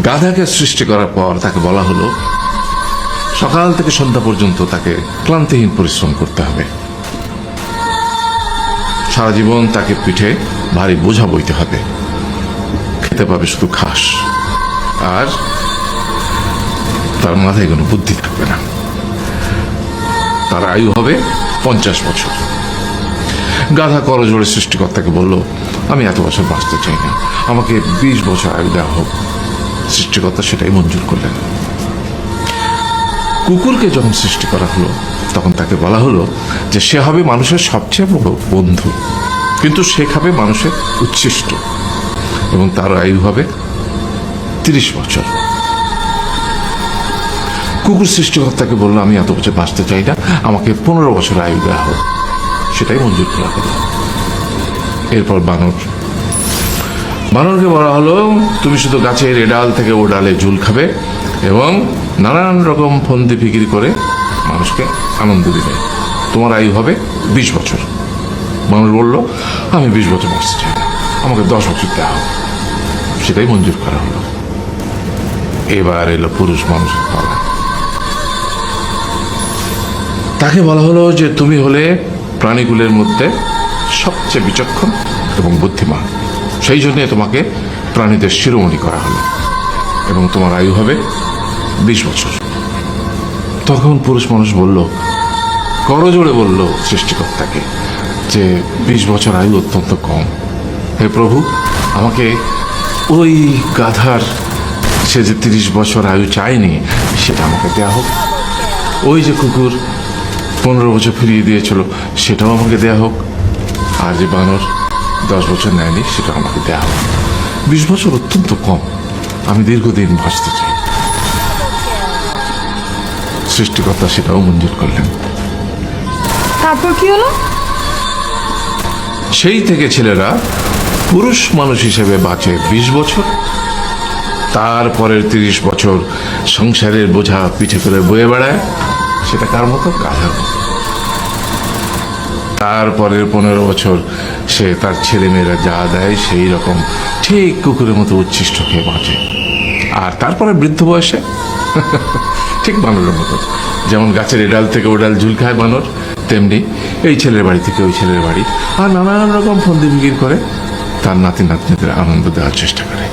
গাধাকে সৃষ্টি করার পর তাকে বলা হলো সকাল থেকে সন্ধ্যা পর্যন্ত তাকে ক্লান্তিহীন পরিশ্রম করতে হবে, সারা জীবন তাকে পিঠে ভারী বোঝা বইতে হবে, খেতে পাবে শুধু ঘাস, আর তার মাথায় কোনো বুদ্ধি থাকবে না। তার আয়ু হবে 50 বছর। গাধা করজোড়ে সৃষ্টিকর্তাকে বলল, আমি এত বছর বাঁচতে চাই না, আমাকে 20 বছর আয়ু দেওয়া হোক। সৃষ্টিকর্তা সেটাই মঞ্জুর করলেন। কুকুরকে যখন সৃষ্টি করা হলো তখন তাকে বলা হলো যে সে হবে মানুষের সবচেয়ে বড় বন্ধু, কিন্তু সে খাবে মানুষের উচ্ছিষ্ট, এবং তার আয়ু হবে 30 বছর। কুকুর সৃষ্টিকর্তাকে বললো, আমি এত বছর বাঁচতে চাই না, আমাকে 15 বছর আয়ু দেওয়া হোক। সেটাই মঞ্জুর করা হলো। এরপর বানরকে বলা হলো, তুমি শুধু গাছের এ ডাল থেকে ও ডালে ঝুল খাবে এবং নানান রকম ফন্দি ফিকির করে মানুষকে আনন্দ দিবে, তোমার আয়ু হবে 20 বছর। বানর বলল, আমি 20 বছর বাঁচতে চাই না, আমাকে 10 বছর দেওয়া হোক। সেটাই মঞ্জুর করা হলো। এবার এলো পুরুষ মানুষের পালা। তাকে বলা হলো যে তুমি হলে প্রাণীগুলোর মধ্যে সবচেয়ে বিচক্ষণ এবং বুদ্ধিমান, সেই জন্য তোমাকে প্রাণীদের শিরোমণি করা হলো এবং তোমার আয়ু হবে 20 বছর। তখন পুরুষ মানুষ বলল, করজোড়ে বলল সৃষ্টিকর্তাকে যে 20 বছর আয়ু অত্যন্ত কম, হে প্রভু, আমাকে ওই গাধার সে যে 30 বছর আয়ু চায়নি সেটা আমাকে দেয়া হোক, ওই যে কুকুর 15 বছর ফিরিয়ে দিয়েছিল সেটাও আমাকে দেয়া হোক, আর যে বানর 10 বছর নেয়নি সেটা আমাকে দেয়া হোক। 20 বছর অত্যন্ত কম, আমি দীর্ঘদিন বাঁচতে চাই। সৃষ্টিকর্তা সেটাও মঞ্জুর করলেন। তারপর কি হলো? সেই থেকে ছেলেরা পুরুষ মানুষ হিসেবে বাঁচে 20 বছর, তারপরের 30 বছর সংসারের বোঝা পিঠে করে বয়ে বেড়ায়, সেটা কার মতো? গাধার মতো। তারপরের 15 বছর সে তার ছেলে মেয়েরা যা দেয় সেই রকম ঠিক কুকুরের মতো উচ্ছিষ্ট খেয়ে বাঁচে। আর তারপরে বৃদ্ধ বয়সে ঠিক বানরের মতো, যেমন গাছের এ ডাল থেকে ও ডাল ঝুল খায় বানর, তেমনি এই ছেলের বাড়ি থেকে ওই ছেলের বাড়ি, আর নানান রকম ফন্দি ফিকির করে তার নাতি নাতনিদের আনন্দ দেওয়ার চেষ্টা করে।